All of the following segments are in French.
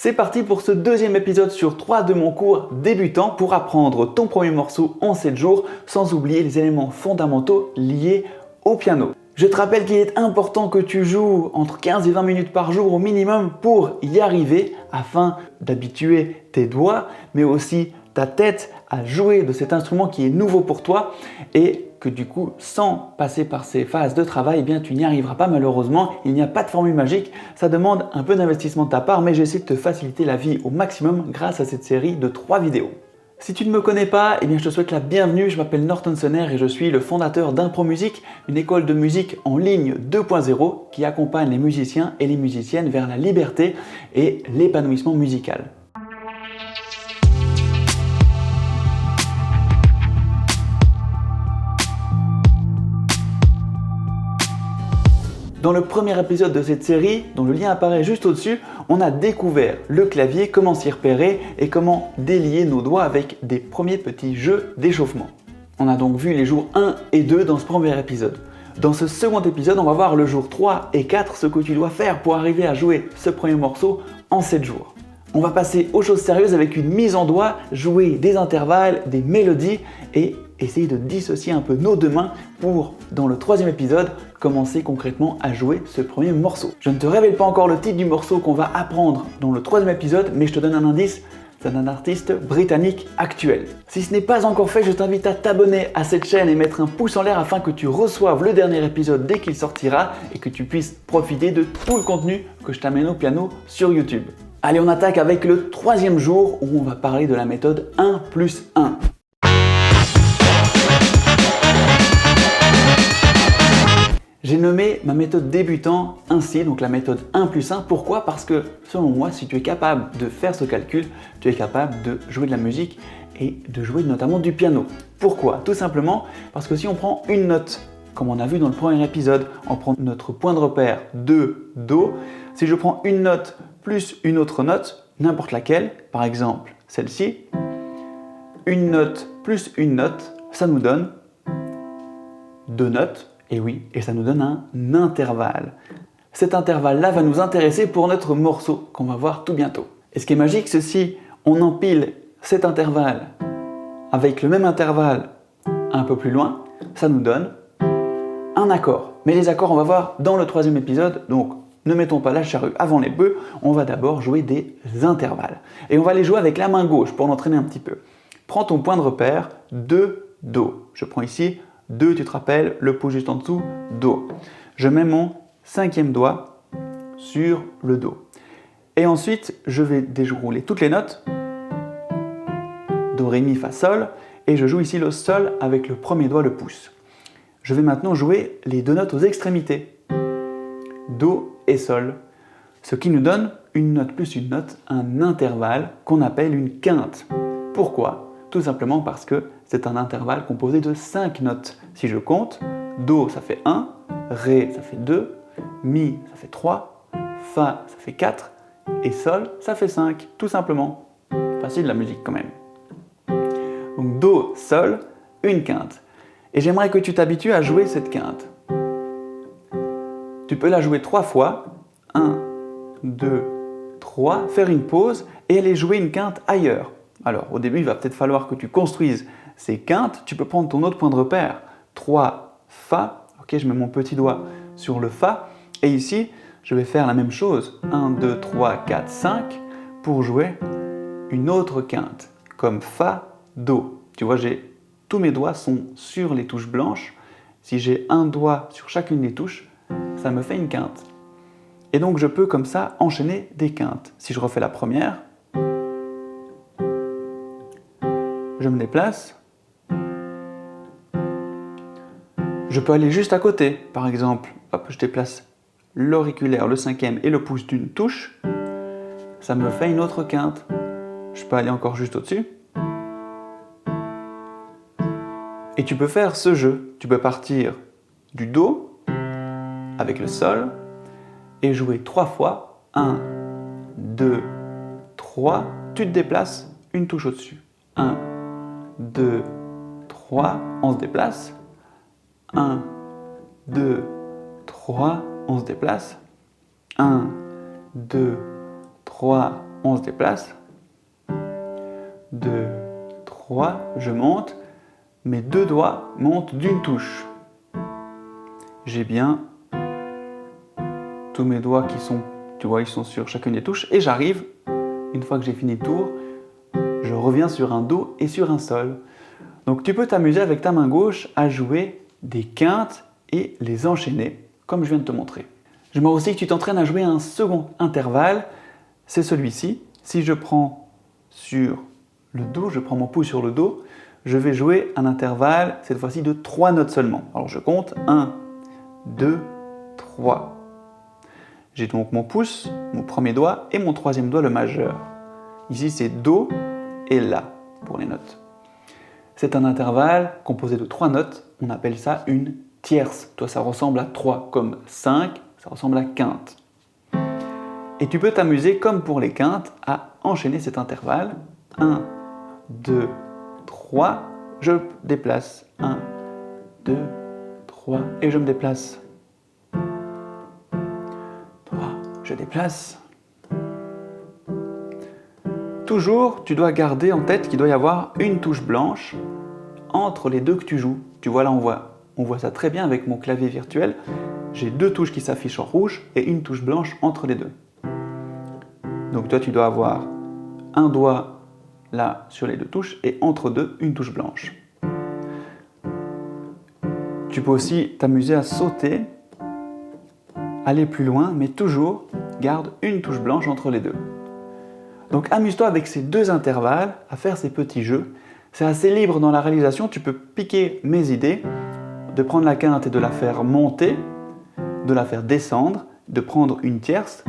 C'est parti pour ce deuxième épisode sur 3 de mon cours débutant pour apprendre ton premier morceau en 7 jours sans oublier les éléments fondamentaux liés au piano. Je te rappelle qu'il est important que tu joues entre 15 et 20 minutes par jour au minimum pour y arriver afin d'habituer tes doigts mais aussi ta tête à jouer de cet instrument qui est nouveau pour toi et que du coup, sans passer par ces phases de travail, eh bien, tu n'y arriveras pas malheureusement. Il n'y a pas de formule magique, ça demande un peu d'investissement de ta part, mais j'essaie de te faciliter la vie au maximum grâce à cette série de 3 vidéos. Si tu ne me connais pas, eh bien, je te souhaite la bienvenue, je m'appelle Norton Sonner et je suis le fondateur d'Impro Music, une école de musique en ligne 2.0 qui accompagne les musiciens et les musiciennes vers la liberté et l'épanouissement musical. Dans le premier épisode de cette série, dont le lien apparaît juste au-dessus, on a découvert le clavier, comment s'y repérer et comment délier nos doigts avec des premiers petits jeux d'échauffement. On a donc vu les jours 1 et 2 dans ce premier épisode. Dans ce second épisode, on va voir le jour 3 et 4, ce que tu dois faire pour arriver à jouer ce premier morceau en 7 jours. On va passer aux choses sérieuses avec une mise en doigt, jouer des intervalles, des mélodies et essayer de dissocier un peu nos deux mains pour, dans le troisième épisode, commencer concrètement à jouer ce premier morceau. Je ne te révèle pas encore le titre du morceau qu'on va apprendre dans le troisième épisode, mais je te donne un indice, c'est un artiste britannique actuel. Si ce n'est pas encore fait, je t'invite à t'abonner à cette chaîne et mettre un pouce en l'air afin que tu reçoives le dernier épisode dès qu'il sortira et que tu puisses profiter de tout le contenu que je t'amène au piano sur YouTube. Allez, on attaque avec le troisième jour où on va parler de la méthode 1+1. J'ai nommé ma méthode débutant ainsi, donc la méthode 1+1. Pourquoi ? Parce que selon moi, si tu es capable de faire ce calcul, tu es capable de jouer de la musique et de jouer notamment du piano. Pourquoi ? Tout simplement parce que si on prend une note, comme on a vu dans le premier épisode, on prend notre point de repère de Do. Si je prends une note plus une autre note, n'importe laquelle, par exemple celle-ci, une note plus une note, ça nous donne 2 notes. Et oui, et ça nous donne un intervalle. Cet intervalle-là va nous intéresser pour notre morceau qu'on va voir tout bientôt. Et ce qui est magique, c'est si on empile cet intervalle avec le même intervalle un peu plus loin, ça nous donne un accord. Mais les accords, on va voir dans le troisième épisode, donc ne mettons pas la charrue avant les bœufs, on va d'abord jouer des intervalles. Et on va les jouer avec la main gauche pour l'entraîner un petit peu. Prends ton point de repère, 2, Do. Je prends ici 2, tu te rappelles, le pouce juste en dessous, Do. Je mets mon 5e doigt sur le Do. Et ensuite, je vais dérouler toutes les notes. Do, Ré, Mi, Fa, Sol. Et je joue ici le Sol avec le premier doigt, le pouce. Je vais maintenant jouer les 2 notes aux extrémités. Do et Sol. Ce qui nous donne une note plus une note, un intervalle qu'on appelle une quinte. Pourquoi ? Tout simplement parce que c'est un intervalle composé de 5 notes. Si je compte, Do ça fait 1, Ré ça fait 2, Mi ça fait 3, Fa ça fait 4 et Sol ça fait 5, tout simplement. Facile la musique quand même. Donc Do, Sol, une quinte. Et j'aimerais que tu t'habitues à jouer cette quinte. Tu peux la jouer 3 fois, 1, 2, 3, faire une pause et aller jouer une quinte ailleurs. Alors, au début, il va peut-être falloir que tu construises ces quintes. Tu peux prendre ton autre point de repère, 3, Fa. Ok, je mets mon petit doigt sur le Fa. Et ici, je vais faire la même chose, 1, 2, 3, 4, 5, pour jouer une autre quinte, comme Fa, Do. Tu vois, tous mes doigts sont sur les touches blanches. Si j'ai un doigt sur chacune des touches, ça me fait une quinte. Et donc, je peux comme ça enchaîner des quintes. Si je refais la première, je me déplace. Je peux aller juste à côté. Par exemple, hop, je déplace l'auriculaire, le 5e et le pouce d'une touche. Ça me fait une autre quinte. Je peux aller encore juste au-dessus. Et tu peux faire ce jeu. Tu peux partir du Do avec le Sol et jouer 3 fois. 1, 2, 3. Tu te déplaces une touche au-dessus. 1, 2, 3, on se déplace. 1, 2, 3, on se déplace. 1, 2, 3, on se déplace. 2, 3, je monte. Mes deux doigts montent d'une touche. J'ai bien tous mes doigts qui sont, tu vois, ils sont sur chacune des touches. Et j'arrive, une fois que j'ai fini le tour, je reviens sur un Do et sur un Sol. Donc tu peux t'amuser avec ta main gauche à jouer des quintes et les enchaîner, comme je viens de te montrer. J'aimerais aussi que tu t'entraînes à jouer un second intervalle, c'est celui-ci. Si je prends sur le Do, je prends mon pouce sur le Do, je vais jouer un intervalle, cette fois-ci de 3 notes seulement. Alors je compte 1, 2, 3. J'ai donc mon pouce, mon premier doigt et mon troisième doigt, le majeur. Ici c'est Do et La pour les notes. C'est un intervalle composé de 3 notes, on appelle ça une tierce. Toi ça ressemble à 3, comme 5, ça ressemble à quinte. Et tu peux t'amuser, comme pour les quintes, à enchaîner cet intervalle. 1, 2, 3, je déplace. 1, 2, 3, et je me déplace. 3, je déplace. Toujours, tu dois garder en tête qu'il doit y avoir une touche blanche entre les deux que tu joues. Tu vois là, on voit ça très bien avec mon clavier virtuel. J'ai 2 touches qui s'affichent en rouge et une touche blanche entre les deux. Donc toi, tu dois avoir un doigt là sur les 2 touches et entre deux, une touche blanche. Tu peux aussi t'amuser à sauter, aller plus loin, mais toujours garde une touche blanche entre les deux. Donc amuse-toi avec ces 2 intervalles à faire ces petits jeux. C'est assez libre dans la réalisation, tu peux piquer mes idées, de prendre la quinte et de la faire monter, de la faire descendre, de prendre une tierce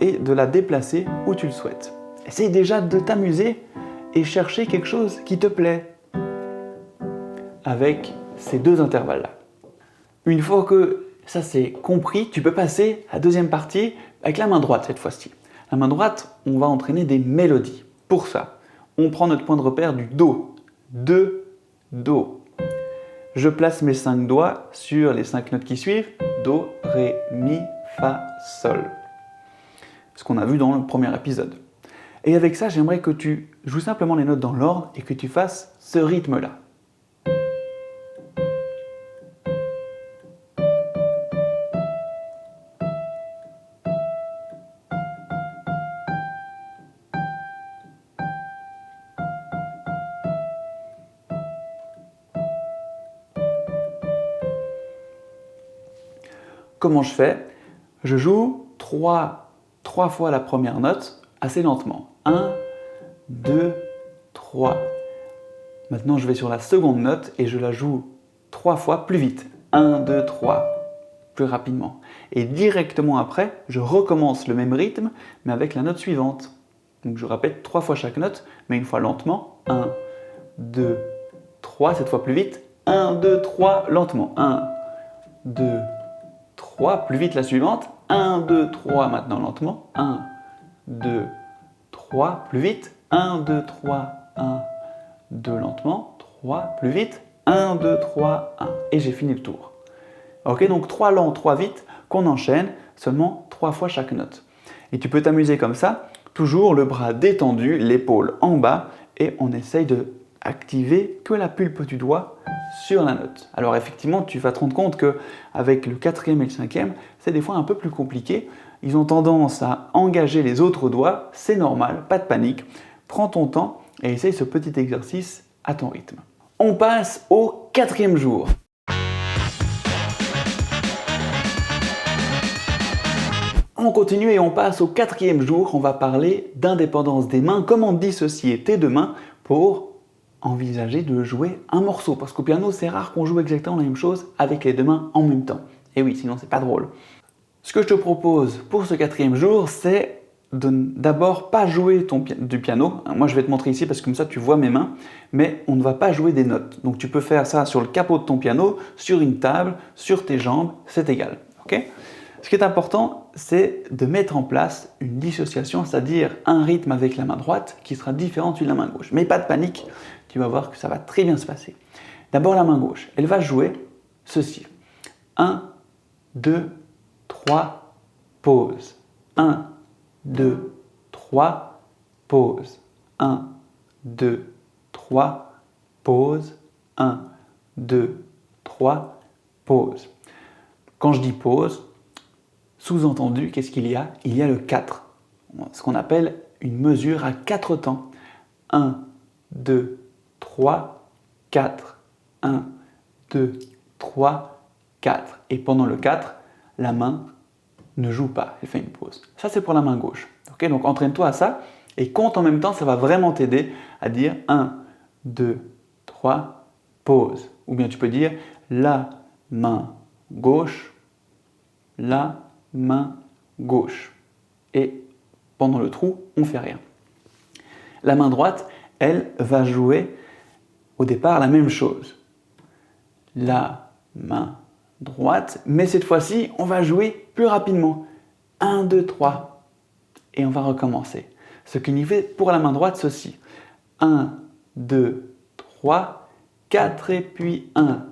et de la déplacer où tu le souhaites. Essaye déjà de t'amuser et chercher quelque chose qui te plaît avec ces 2 intervalles-là. Une fois que ça c'est compris, tu peux passer à la deuxième partie avec la main droite cette fois-ci. La main droite, on va entraîner des mélodies. Pour ça, on prend notre point de repère du Do. 2, Do. Je place mes 5 doigts sur les 5 notes qui suivent. Do, Ré, Mi, Fa, Sol. Ce qu'on a vu dans le premier épisode. Et avec ça, j'aimerais que tu joues simplement les notes dans l'ordre et que tu fasses ce rythme-là. Comment je fais? Je joue 3 fois la première note assez lentement. 1, 2, 3. Maintenant, je vais sur la seconde note et je la joue 3 fois plus vite. 1, 2, 3. Plus rapidement. Et directement après, je recommence le même rythme, mais avec la note suivante. Donc je répète 3 fois chaque note, mais une fois lentement. 1, 2, 3. Cette fois plus vite. 1, 2, 3. Lentement. 1, 2, 3. Plus vite la suivante. 1, 2, 3. Maintenant lentement. 1, 2, 3. Plus vite. 1, 2, 3. 1, 2 lentement. 3. Plus vite. 1, 2, 3, 1. Et j'ai fini le tour. Ok, donc 3 lents, 3 vite, qu'on enchaîne seulement 3 fois chaque note. Et tu peux t'amuser comme ça, toujours le bras détendu, l'épaule en bas, et on essaye de activer que la pulpe du doigt sur la note. Alors effectivement, tu vas te rendre compte qu'avec le 4e et le 5e, c'est des fois un peu plus compliqué. Ils ont tendance à engager les autres doigts, c'est normal, pas de panique. Prends ton temps et essaye ce petit exercice à ton rythme. On passe au 4e jour. On continue et on passe au 4e jour. On va parler d'indépendance des mains, comment dissocier tes 2 mains pour envisager de jouer un morceau. Parce qu'au piano, c'est rare qu'on joue exactement la même chose avec les 2 mains en même temps. Et oui, sinon c'est pas drôle. Ce que je te propose pour ce 4e jour, c'est de d'abord pas jouer du piano. Moi je vais te montrer ici parce que comme ça tu vois mes mains, mais on ne va pas jouer des notes. Donc tu peux faire ça sur le capot de ton piano, sur une table, sur tes jambes, c'est égal. Okay ? Ce qui est important, c'est de mettre en place une dissociation, c'est-à-dire un rythme avec la main droite qui sera différent de celui de la main gauche. Mais pas de panique, tu vas voir que ça va très bien se passer. D'abord la main gauche, elle va jouer ceci. 1, 2, 3, pause. 1, 2, 3, pause. 1, 2, 3, pause. 1, 2, 3, pause. Quand je dis pause, sous-entendu, qu'est-ce qu'il y a? Il y a le 4, ce qu'on appelle une mesure à 4 temps. 1, 2, 3, 4. 1, 2, 3, 4. Et pendant le 4, la main ne joue pas, elle fait une pause. Ça, c'est pour la main gauche. Okay, donc entraîne-toi à ça et compte en même temps, ça va vraiment t'aider à dire 1, 2, 3, pause. Ou bien tu peux dire la main gauche, la main gauche. Et pendant le trou, on ne fait rien. La main droite, elle va jouer au départ la même chose. La main droite, mais cette fois-ci, on va jouer plus rapidement. 1, 2, 3. Et on va recommencer. Ce qui nous fait pour la main droite ceci. 1, 2, 3, 4 et puis 1,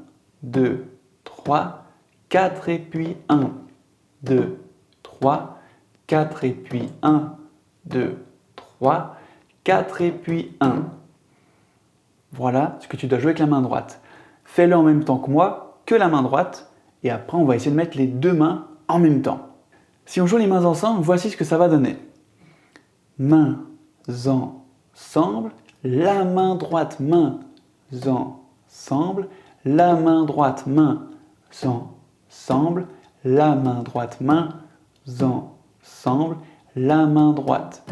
2, 3, 4 et puis 1, 2, 3, 4 et puis 1, 2, 3, 4 et puis 1. Voilà ce que tu dois jouer avec la main droite. Fais-le en même temps que moi, que la main droite, et après on va essayer de mettre les deux mains en même temps. Si on joue les mains ensemble, voici ce que ça va donner. Mains ensemble, la main droite, mains ensemble, la main droite, mains ensemble, la main droite, mains ensemble, la main droite.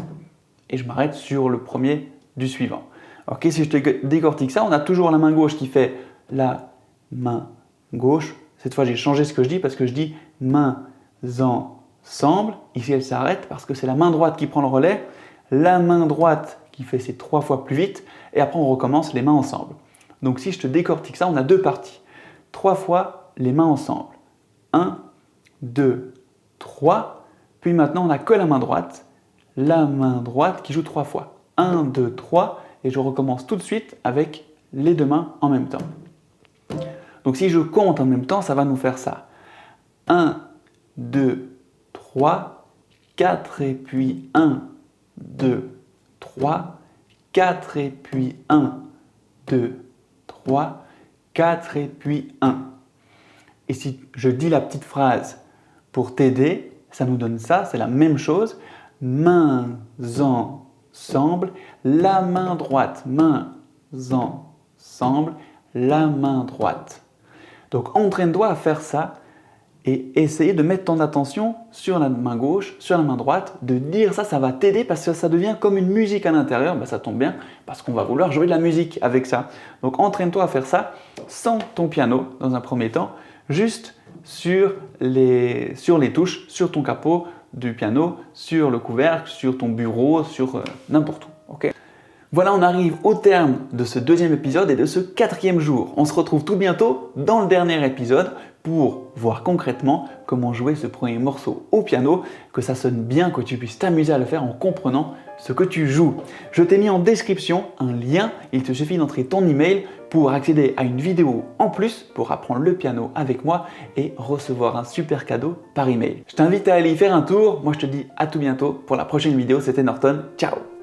Et je m'arrête sur le premier du suivant. Ok, si je te décortique ça, on a toujours la main gauche qui fait la main gauche. Cette fois, j'ai changé ce que je dis parce que je dis mains ensemble. Ici, elle s'arrête parce que c'est la main droite qui prend le relais. La main droite qui fait ces 3 fois plus vite. Et après, on recommence les mains ensemble. Donc, si je te décortique ça, on a 2 parties. 3 fois les mains ensemble. 1, 2, 3. Puis maintenant, on n'a que la main droite. La main droite qui joue 3 fois. 1, 2, 3. Et je recommence tout de suite avec les deux mains en même temps. Donc si je compte en même temps, ça va nous faire ça. 1, 2, 3, 4 et puis 1, 2, 3, 4 et puis 1, 2, 3, 4 et puis 1. Et si je dis la petite phrase pour t'aider, ça nous donne ça, c'est la même chose. Mains ensemble, la main droite, mains ensemble, la main droite. Donc entraîne-toi à faire ça et essayer de mettre ton attention sur la main gauche, sur la main droite, de dire ça, ça va t'aider parce que ça devient comme une musique à l'intérieur. Ben, ça tombe bien parce qu'on va vouloir jouer de la musique avec ça. Donc entraîne-toi à faire ça sans ton piano dans un premier temps, juste sur les touches, sur ton capot du piano, sur le couvercle, sur ton bureau, sur n'importe où. Okay. Voilà, on arrive au terme de ce 2e épisode et de ce 4e jour. On se retrouve tout bientôt dans le dernier épisode pour voir concrètement comment jouer ce premier morceau au piano, que ça sonne bien, que tu puisses t'amuser à le faire en comprenant ce que tu joues. Je t'ai mis en description un lien, il te suffit d'entrer ton email pour accéder à une vidéo en plus pour apprendre le piano avec moi et recevoir un super cadeau par email. Je t'invite à aller y faire un tour, moi je te dis à tout bientôt pour la prochaine vidéo, c'était Norton, ciao!